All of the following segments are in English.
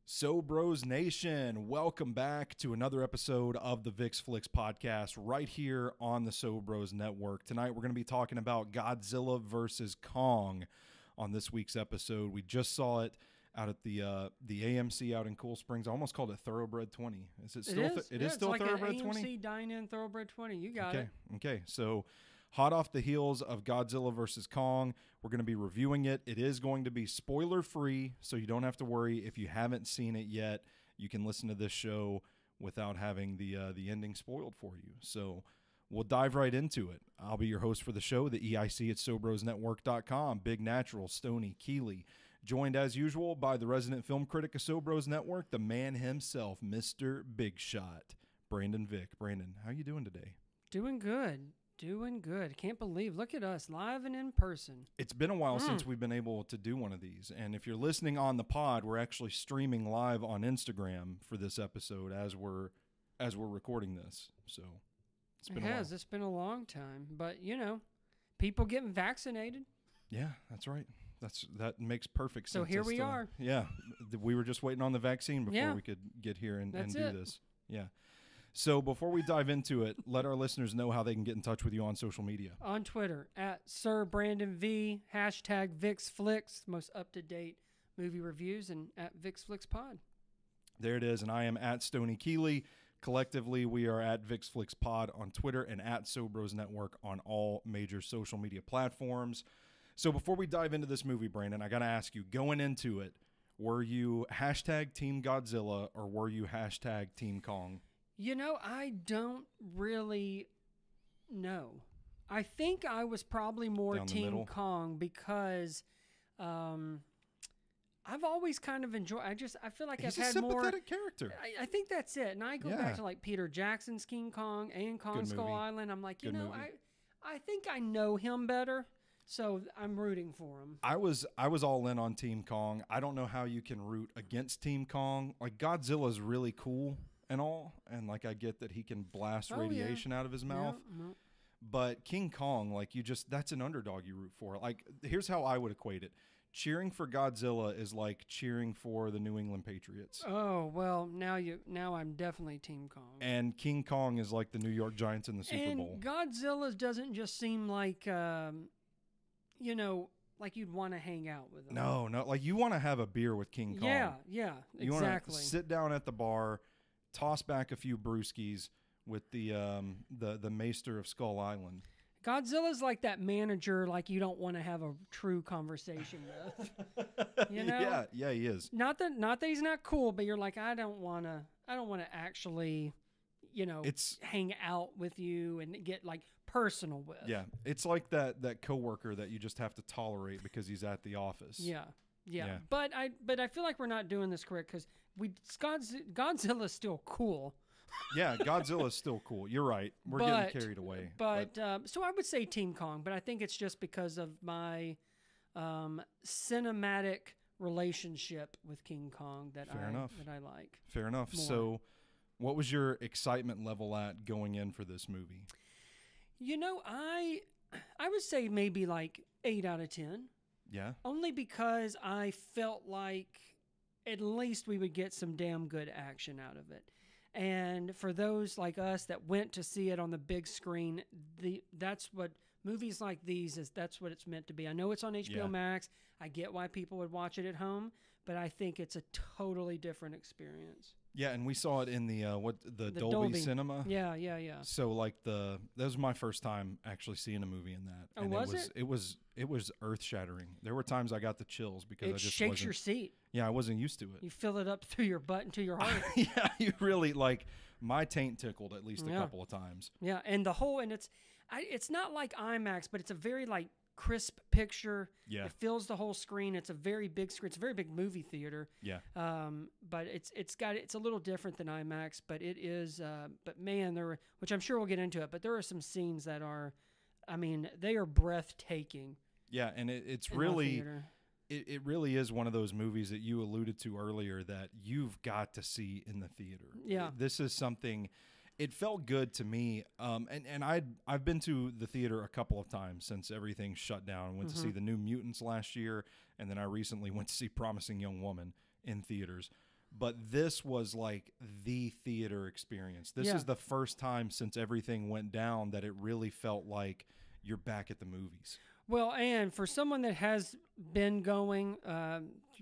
So Bros Nation, welcome back to another episode of the VIX Flicks podcast right here on the So Bros Network. Tonight we're going to be talking about Godzilla vs. Kong on this week's episode. We just saw it out at the AMC out in Cool Springs. I almost called it Thoroughbred 20. Is it still? It is still like Thoroughbred an 20. AMC Dine-In Thoroughbred 20. You got it. Okay. So hot off the heels of Godzilla vs. Kong, we're going to be reviewing it. It is going to be spoiler-free, so you don't have to worry. If you haven't seen it yet, you can listen to this show without having the ending spoiled for you. So we'll dive right into it. I'll be your host for the show, the EIC at SoBrosNetwork.com, Big Natural, Stoney, Keeley, joined as usual by the resident film critic of So Bros Network, the man himself, Mr. Big Shot, Brandon Vick. Brandon, how you doing today? Doing good. Can't believe. Look at us, live and in person. It's been a while since we've been able to do one of these. And if you're listening on the pod, we're actually streaming live on Instagram for this episode as we're recording this. So it's been a while. It's been a long time. But, people getting vaccinated. Yeah, that's right. That makes perfect sense. So here we are. Yeah. We were just waiting on the vaccine before we could get here and do this. Yeah. So before we dive into it, let our listeners know how they can get in touch with you on social media. On Twitter, at Sir Brandon V, hashtag VixFlix, most up-to-date movie reviews, and at VixFlixPod. There it is, and I am at Stoney Keeley. Collectively, we are at VixFlixPod on Twitter and at SoBros Network on all major social media platforms. So before we dive into this movie, Brandon, I got to ask you, going into it, were you hashtag Team Godzilla or were you hashtag Team Kong? I don't really know. I think I was probably more Team Kong because I've always kind of enjoyed. I feel like He's I've had more. He's a sympathetic character. I think that's it. And I go back to like Peter Jackson's King Kong and Kong Skull Island. I'm like, I think I know him better, so I'm rooting for him. I was all in on Team Kong. I don't know how you can root against Team Kong. Like Godzilla's really cool and all, and like I get that he can blast radiation out of his mouth. Yeah. But King Kong, like that's an underdog you root for. Like here's how I would equate it. Cheering for Godzilla is like cheering for the New England Patriots. Oh, well, now I'm definitely Team Kong. And King Kong is like the New York Giants in the Super Bowl. And Godzilla doesn't just seem like like you'd want to hang out with him. No, like you want to have a beer with King Kong. Yeah, you exactly. You want to sit down at the bar, toss back a few brewskis with the maester of Skull Island. Godzilla's like that manager, like you don't want to have a true conversation with. Yeah, he is. Not that he's not cool, but you're like, I don't want to actually, hang out with you and get like personal with. Yeah, it's like that coworker that you just have to tolerate because he's at the office. Yeah. But I feel like we're not doing this correct because Godzilla's still cool. Yeah, Godzilla's still cool. You're right. We're getting carried away. But so I would say Team Kong, but I think it's just because of my cinematic relationship with King Kong that I like. Fair enough. More. So what was your excitement level at going in for this movie? I would say maybe like 8 out of 10. Yeah. Only because I felt like at least we would get some damn good action out of it. And for those like us that went to see it on the big screen, that's what movies like these that's what it's meant to be. I know it's on HBO Max. I get why people would watch it at home, but I think it's a totally different experience. Yeah, and we saw it in the Dolby Cinema. Yeah. So like that was my first time actually seeing a movie in that. And it was earth-shattering. There were times I got the chills because it shakes your seat. Yeah, I wasn't used to it. You fill it up through your butt and to your heart. Yeah, you really like my taint tickled at least a couple of times. Yeah, and it's not like IMAX, but it's a very like crisp picture. Yeah. It fills the whole screen. It's a very big screen. It's a very big movie theater. Yeah. But it's a little different than IMAX, but it is but man, which I'm sure we'll get into it, but there are some scenes that are they are breathtaking. Yeah, and it's really it really is one of those movies that you alluded to earlier that you've got to see in the theater. Yeah. This is something. It felt good to me, and I've been to the theater a couple of times since everything shut down. I went to see The New Mutants last year, and then I recently went to see Promising Young Woman in theaters. but this was like the theater experience. This Yeah. is the first time since everything went down that it really felt like you're back at the movies. Well, and for someone that has been going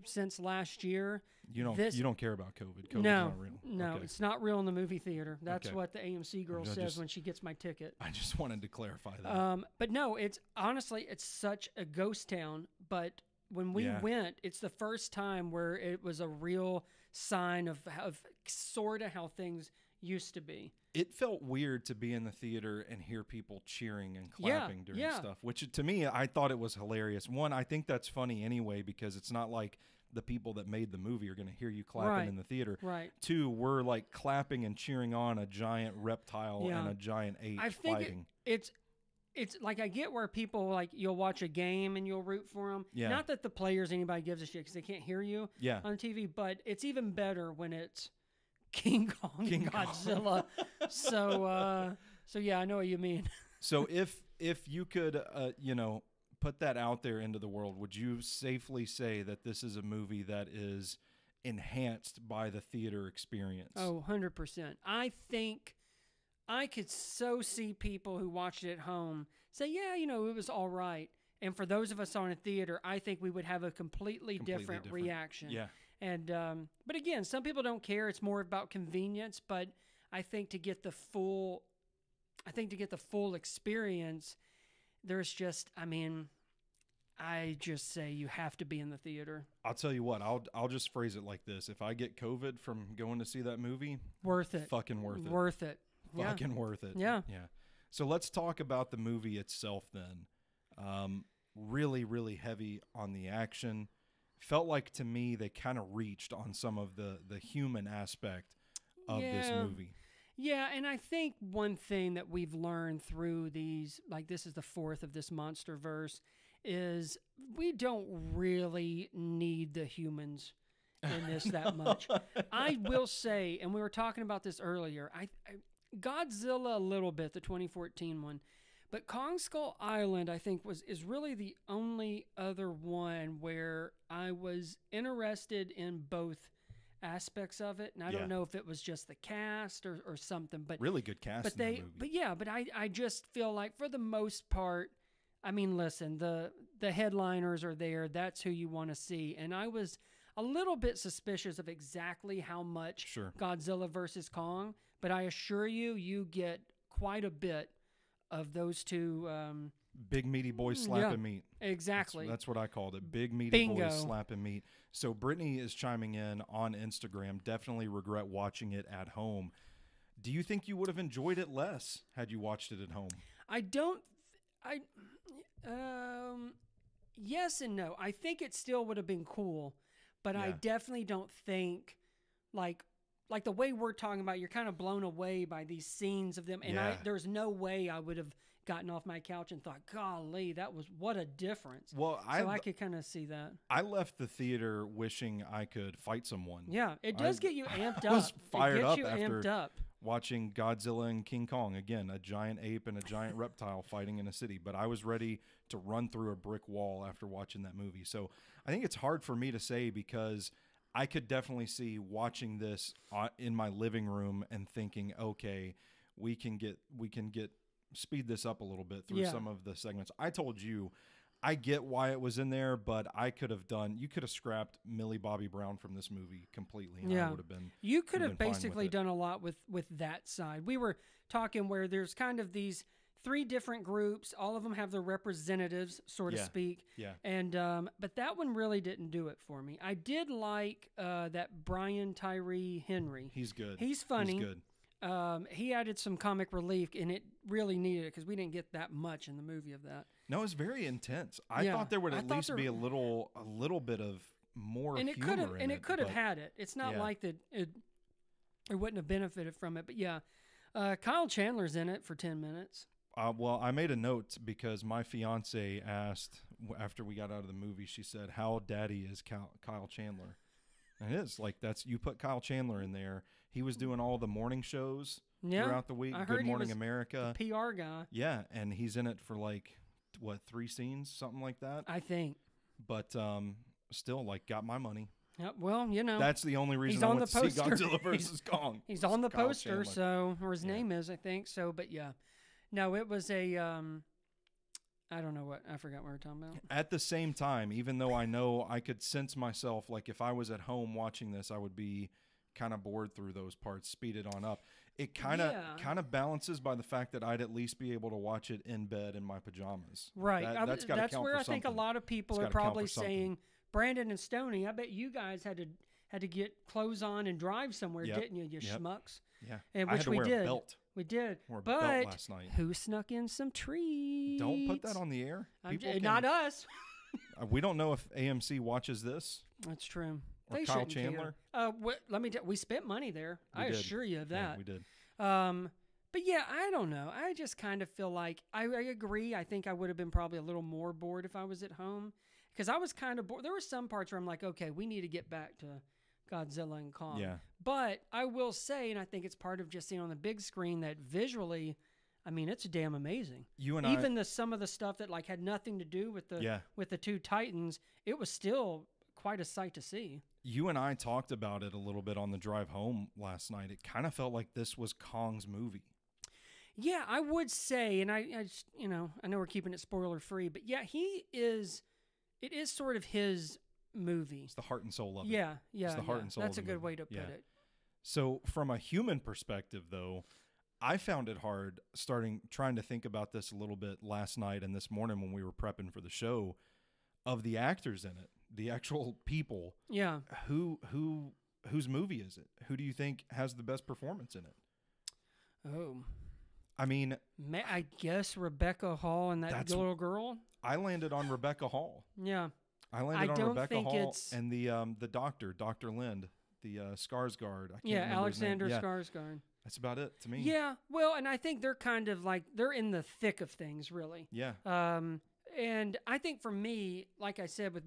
since last year, You don't care about COVID. COVID's no, not real. no, Okay. it's not real in the movie theater. That's Okay. what the AMC girl I says just- when she gets my ticket. I just wanted to clarify that. But no, it's honestly, it's such a ghost town. But when we Yeah. went, it's the first time where it was a real sign of sort of how things used to be. It felt weird to be in the theater and hear people cheering and Yeah, clapping during yeah. stuff, which to me, I thought it was hilarious. One, I think that's funny anyway, because it's not like the people that made the movie are going to hear you clapping Right. in the theater. Right. Two, we're like clapping and cheering on a giant reptile Yeah. and a giant ape I think fighting. it's like I get where people like you'll watch a game and you'll root for them. Yeah. Not that the players anybody gives a shit because they can't hear you Yeah. on TV, but it's even better when it's King Kong King and Kong. Godzilla. so yeah, I know what you mean. So if you could, put that out there into the world, would you safely say that this is a movie that is enhanced by the theater experience? Oh, 100%. I think I could so see people who watched it at home say, yeah, it was all right. And for those of us on a theater, I think we would have a completely different reaction. Yeah. And but again, some people don't care. It's more about convenience. But I think to get the full experience, there's just, I just say you have to be in the theater. I'll tell you what, I'll just phrase it like this. If I get COVID from going to see that movie, Worth it. fucking worth it. Worth it. Yeah. Fucking worth it. Yeah. Yeah. So let's talk about the movie itself then. Really, really heavy on the action. Felt like to me they kind of reached on some of the human aspect of this movie. Yeah, and I think one thing that we've learned through these, like this is the fourth of this monster verse, is we don't really need the humans in this that much. I will say, and we were talking about this earlier, I Godzilla a little bit, the 2014 one, but Kong Skull Island I think is really the only other one where I was interested in both aspects of it, and I don't know if it was just the cast or something, but Really good cast but in the movie. but I just feel like for the most part, listen, the headliners are there. That's who you want to see. And I was a little bit suspicious of exactly how much Sure. Godzilla versus Kong, but I assure you, you get quite a bit of those two. Big meaty boys slapping meat. Exactly. That's what I called it. Big meaty Bingo. boys slapping meat. So Brittany is chiming in on Instagram. Definitely regret watching it at home. Do you think you would have enjoyed it less had you watched it at home? Yes and no. I think it still would have been cool, but I Yeah. definitely don't think like the way we're talking about, you're kind of blown away by these scenes of them. And Yeah. there's no way I would have gotten off my couch and thought, golly, what a difference. Well, I could kind of see that. I left the theater wishing I could fight someone. Yeah, it does get you amped up. I was fired it gets up you after amped up. watching Godzilla and King Kong. Again, a giant ape and a giant reptile fighting in a city. But I was ready to run through a brick wall after watching that movie. So I think it's hard for me to say because I could definitely see watching this in my living room and thinking, okay, we can speed this up a little bit through some of the segments. I told you, I get why it was in there, but you could have scrapped Millie Bobby Brown from this movie completely. And I would have been. You could have been fine with basically it. done a lot with that side. We were talking where there's kind of these three different groups. All of them have their representatives, so to speak. Yeah. And but that one really didn't do it for me. I did like that Brian Tyree Henry. He's good. He's funny. He's good. He added some comic relief, and it really needed it because we didn't get that much in the movie of that. No, it's very intense. I thought there would at least be a little bit of more and humor in it. It could have had it. It's not like that it wouldn't have benefited from it. But yeah, Kyle Chandler's in it for 10 minutes. Well, I made a note because my fiance asked after we got out of the movie. She said, "How daddy is Kyle Chandler?" And it is like you put Kyle Chandler in there. He was doing all the morning shows throughout the week. I heard Good he Morning was America. the PR guy. Yeah, and he's in it for like 3 scenes, something like that. I think. But still, like, got my money. Yep, well, you know, That's the only reason he's I on went the to see poster. Godzilla versus Kong. he's was on the Kyle poster, Chandler. so or his Yeah. name is, I think. So, but yeah, no, it was a I don't know what I forgot what we were talking about. At the same time, even though I know I could sense myself, like if I was at home watching this, I would be kind of bored through those parts, speed it on up. It kind of balances by the fact that I'd at least be able to watch it in bed in my pajamas. Right. That's gotta That's count where for I think a something. lot of people It's are gotta count probably for something. saying, Brandon and Stoney, I bet you guys had to get clothes on and drive somewhere, Yep. didn't you, you Yep. schmucks? Yeah, And I which had to we wear did. a belt. We did. Wore a But belt last night. who snuck in some treats? Don't put that on the air. People Not us. we don't know if AMC watches this That's true. or They Kyle shouldn't care. Chandler. Let me tell we spent money there. We I did. assure you of Yeah, that. we did. But yeah, I don't know. I just kind of feel like I agree. I think I would have been probably a little more bored if I was at home because I was kind of bored. There were some parts where I'm like, okay, we need to get back to Godzilla and Kong. Yeah. But I will say, and I think it's part of just seeing on the big screen that visually, I mean, it's damn amazing. You and Even some of the stuff that like had nothing to do with the two Titans, it was still quite a sight to see. You and I talked about it a little bit on the drive home last night. It kind of felt like this was Kong's movie. Yeah, I would say, and I just, I know we're keeping it spoiler free, but yeah, it is sort of his movie. It's the heart and soul of it. Yeah. It's the heart and soul That's of a the good movie. way to put Yeah. it. So from a human perspective, though, I found it hard trying to think about this a little bit last night and this morning when we were prepping for the show of the actors in it, the actual people. Yeah. Whose movie is it? Who do you think has the best performance in it? Oh. I mean, I guess Rebecca Hall and that little girl. I landed on Rebecca Hall. Yeah. I landed on don't Rebecca think Hall it's- and the doctor, Dr. Lind, the Skarsgård. I can't Yeah, remember his name. Alexander Yeah, Skarsgård. that's about it to me. Yeah, well, and I think they're kind of like they're in the thick of things, really. Yeah. And I think for me, like I said with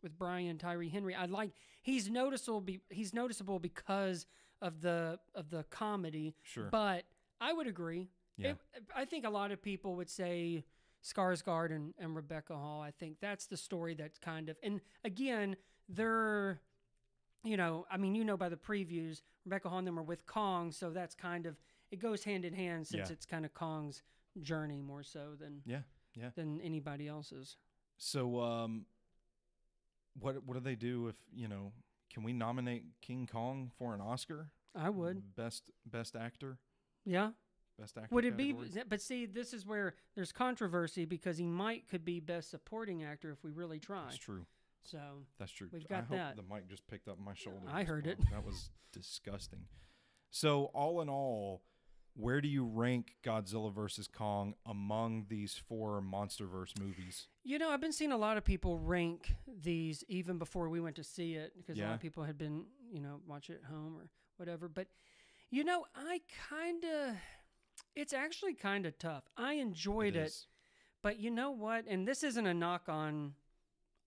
with Brian Tyree Henry, he's noticeable because of the comedy. Sure. But I would agree. Yeah. I think a lot of people would say Skarsgård and Rebecca Hall. I think that's the story that's kind of, and again, they're, I mean, by the previews, Rebecca Hall and them are with Kong, so that's kind of, it goes hand in hand since Yeah. it's kind of Kong's journey more so than anybody else's. So, what do they do if Can we nominate King Kong for an Oscar? I would. Best actor. Yeah. Best actor. Would it category? be? But see, this is where there's controversy because he could be best supporting actor if we really try. That's true. So That's true. We've I got hope that. the mic just picked up my shoulder. I heard it. That was disgusting. So, all in all, where do you rank Godzilla versus Kong among these 4 MonsterVerse movies? I've been seeing a lot of people rank these even before we went to see it because a lot Yeah. of people had been, watch it at home or whatever. But, it's actually kind of tough. I enjoyed it, is. but you know what? And this isn't a knock on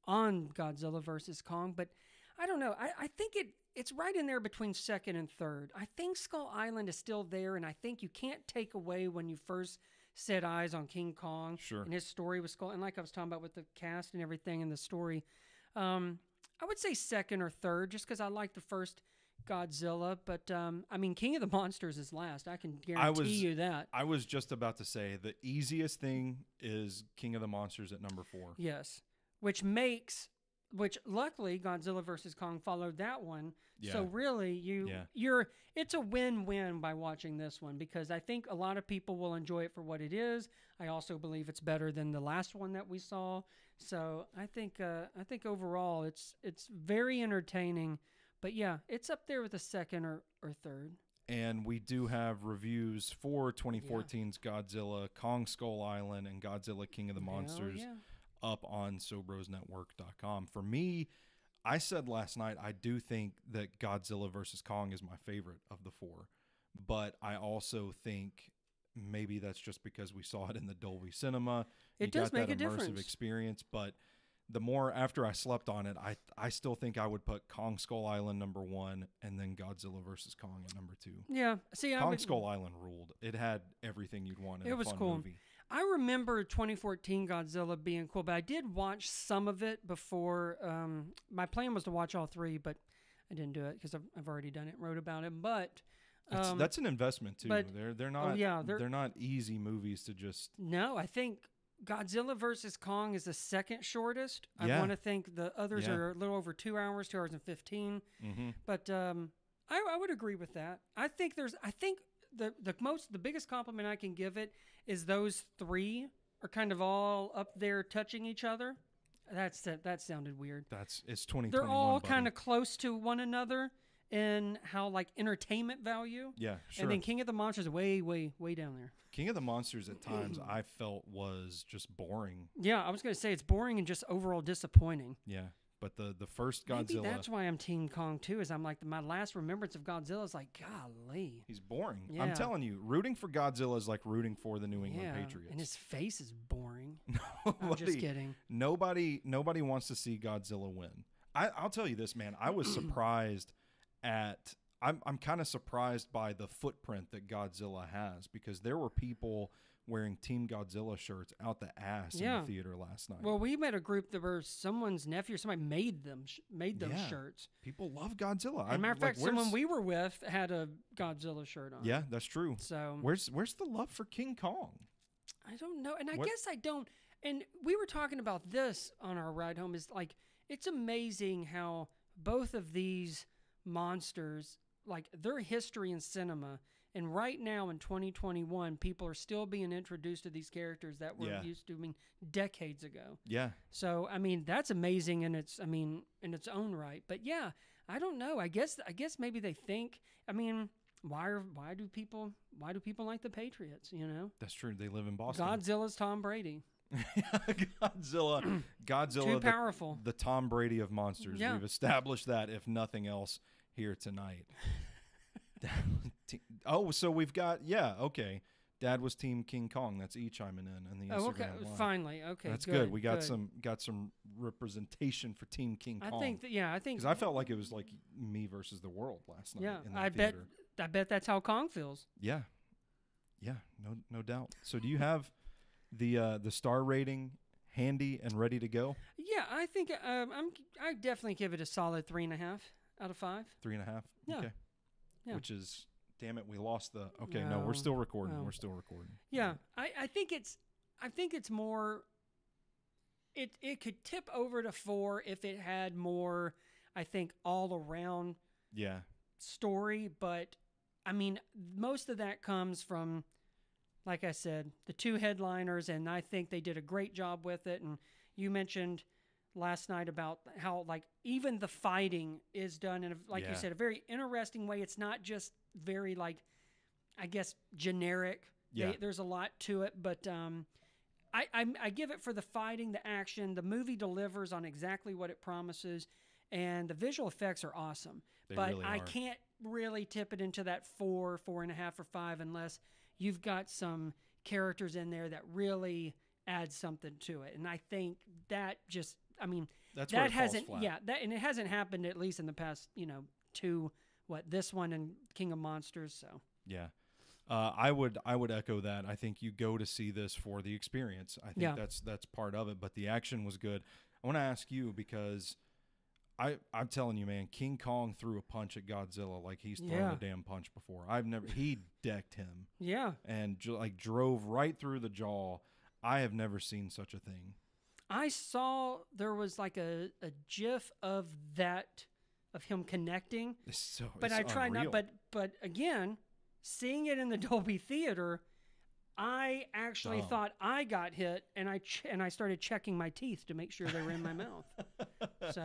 Godzilla versus Kong, but I don't know. I think it's right in there between second and third. I think Skull Island is still there, and I think you can't take away when you first set eyes on King Kong Sure. and his story with Skull. And like I was talking about with the cast and everything and the story, I would say second or third just because I like the first Godzilla. But, I mean, King of the Monsters is last. I can guarantee you that. I was just about to say the easiest thing is King of the Monsters at number 4. Yes. Which luckily Godzilla versus Kong followed that one. Yeah. So really it's a win-win by watching this one because I think a lot of people will enjoy it for what it is. I also believe it's better than the last one that we saw. So I think overall it's very entertaining, but yeah, it's up there with a second or third. And we do have reviews for 2014's Godzilla, Kong Skull Island, and Godzilla King of the Monsters up on SoBrosNetwork.com. For me, I said last night, I do think that Godzilla versus Kong is my favorite of the 4. But I also think maybe that's just because we saw it in the Dolby Cinema. It does make a immersive difference. experience. But the more after I slept on it, I still think I would put Kong Skull Island number 1 and then Godzilla versus Kong at number 2. Yeah. See, Kong Skull Island ruled. It had everything you'd want in a fun cool. movie. I remember 2014 Godzilla being cool, but I did watch some of it before. My plan was to watch all three, but I didn't do it because I've already done it, wrote about it. But that's an investment too. but- They're not. yeah, they're not easy movies to just. no, I think Godzilla versus Kong is the second shortest. I Yeah. want to think the others Yeah. are a little over 2 hours, 2 hours and 15. Mm-hmm. But I would agree with that. I think the biggest compliment I can give it is those three are kind of all up there touching each other. That sounded weird. It's 2021. They're all buddy. kind of close to one another in how like entertainment value. Yeah, sure. And then King of the Monsters way down there. King of the Monsters at times I felt was just boring. Yeah, I was going to say it's boring and just overall disappointing. Yeah, but the first Godzilla, Maybe that's why I'm Team Kong too. Is I'm like my last remembrance of Godzilla is like, golly. he's boring. Yeah. I'm telling you, rooting for Godzilla is like rooting for the New England Patriots. And his face is boring. Nobody, I'm just kidding. Nobody wants to see Godzilla win. I'll tell you this, man. I was surprised at. I'm kind of surprised by the footprint that Godzilla has because there were people wearing Team Godzilla shirts out the ass in the theater last night. Well, we met a group that were someone's nephew or somebody made them made those shirts. People love Godzilla. As a matter of fact, someone we were with had a Godzilla shirt on. Yeah, that's true. So where's the love for King Kong? I don't know, and I guess I don't. And we were talking about this on our ride home. Is like it's amazing how both of these monsters, like their history in cinema, and right now in 2021, people are still being introduced to these characters that were used to, decades ago. Yeah. So I mean, that's amazing, in its own right. But yeah, I don't know. I guess maybe they think. I mean, why do people like the Patriots? You know. That's true. They live in Boston. Godzilla's Tom Brady. Godzilla, too powerful. The Tom Brady of monsters. Yeah. We've established that, if nothing else, here tonight. Oh, so we've got okay. Dad was Team King Kong. That's chiming in the Instagram line. Finally, okay. That's good. We got some representation for Team King Kong. I think because I felt like it was like me versus the world last night. Yeah, in that theater. I bet that's how Kong feels. Yeah, no doubt. So do you have the star rating handy and ready to go? Yeah, I think I definitely give it a solid 3.5 out of 5. 3.5. Yeah. Okay. Yeah. Which is, damn it, we lost the. Okay, no, we're still recording. We're still recording. Yeah, I think it's more. It could tip over to 4 if it had more. I think all around. Yeah. Story, but I mean, most of that comes from, like I said, the 2 headliners, and I think they did a great job with it. And you mentioned last night about how like even the fighting is done in you said, a very interesting way. It's not just very like, I guess, generic. Yeah. There's a lot to it, but I give it for the fighting, the action. The movie delivers on exactly what it promises, and the visual effects are awesome. But really I are. can't really tip it into that 4, 4.5, or 5 unless you've got some characters in there that really add something to it. And I think that just, I mean, that's that where it hasn't, falls flat. and it hasn't happened at least in the past, 2, this one and King of Monsters. So yeah, I would echo that. I think you go to see this for the experience. I think that's part of it. But the action was good. I want to ask you because I'm telling you, man, King Kong threw a punch at Godzilla like he's thrown a damn punch before. He decked him. Yeah. And drove right through the jaw. I have never seen such a thing. I saw there was like a GIF of him connecting. But I tried unreal. not. But again, seeing it in the Dolby Theater, I actually thought I got hit, and I started checking my teeth to make sure they were in my mouth. So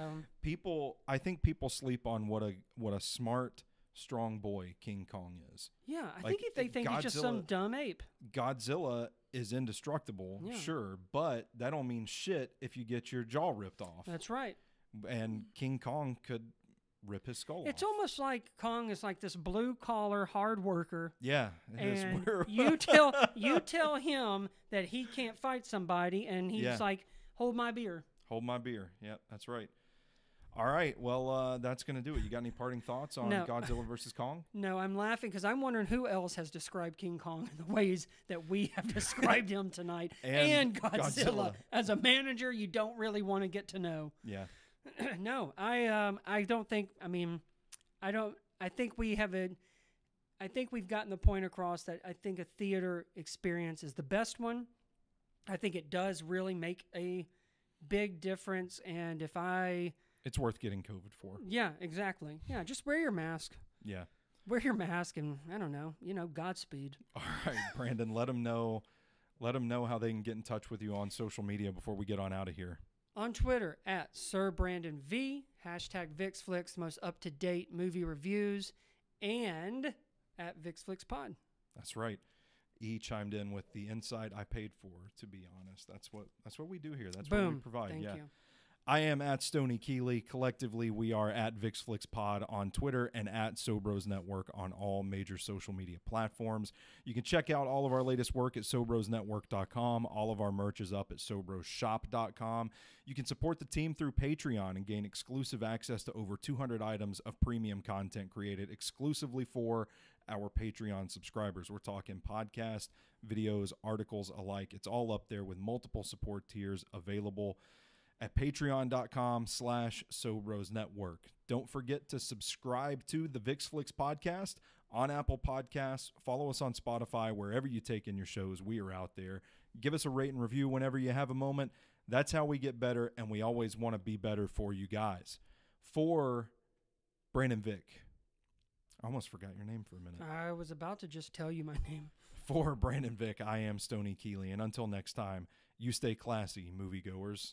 I think people sleep on what a smart, strong boy King Kong is. Yeah, I think if they think he's just some dumb ape. Godzilla is indestructible, sure, but that don't mean shit if you get your jaw ripped off. That's right. And King Kong could rip his skull off. It's almost like Kong is like this blue collar hard worker. Yeah, and you tell him that he can't fight somebody, and he's like, "Hold my beer." Hold my beer. Yeah, that's right. All right. Well, that's going to do it. You got any parting thoughts on No. Godzilla versus Kong? No, I'm laughing because I'm wondering who else has described King Kong in the ways that we have described him tonight, and Godzilla. As a manager, you don't really want to get to know. Yeah. No, I don't think. I mean, I don't. I think we have a. I think we've gotten the point across that I think a theater experience is the best one. I think it does really make a big difference, and if I. It's worth getting COVID for. Yeah, exactly. Yeah, just wear your mask. Yeah. Wear your mask and, I don't know, Godspeed. All right, Brandon, let them know how they can get in touch with you on social media before we get on out of here. On Twitter, at SirBrandonV, hashtag VixFlix, most up-to-date movie reviews, and at VixFlixPod. That's right. E chimed in with the insight I paid for, to be honest. That's what we do here. That's what we provide. Thank you. I am at Stoney Keeley. Collectively, we are at VixFlixPod on Twitter and at Sobros Network on all major social media platforms. You can check out all of our latest work at SobrosNetwork.com. All of our merch is up at SobrosShop.com. You can support the team through Patreon and gain exclusive access to over 200 items of premium content created exclusively for our Patreon subscribers. We're talking podcast, videos, articles alike. It's all up there with multiple support tiers available at patreon.com/Sobros Network. Don't forget to subscribe to the VixFlix podcast on Apple Podcasts. Follow us on Spotify, wherever you take in your shows. We are out there. Give us a rate and review whenever you have a moment. That's how we get better, and we always want to be better for you guys. For Brandon Vick. I almost forgot your name for a minute. I was about to just tell you my name. For Brandon Vick, I am Stoney Keeley, and until next time, you stay classy, moviegoers.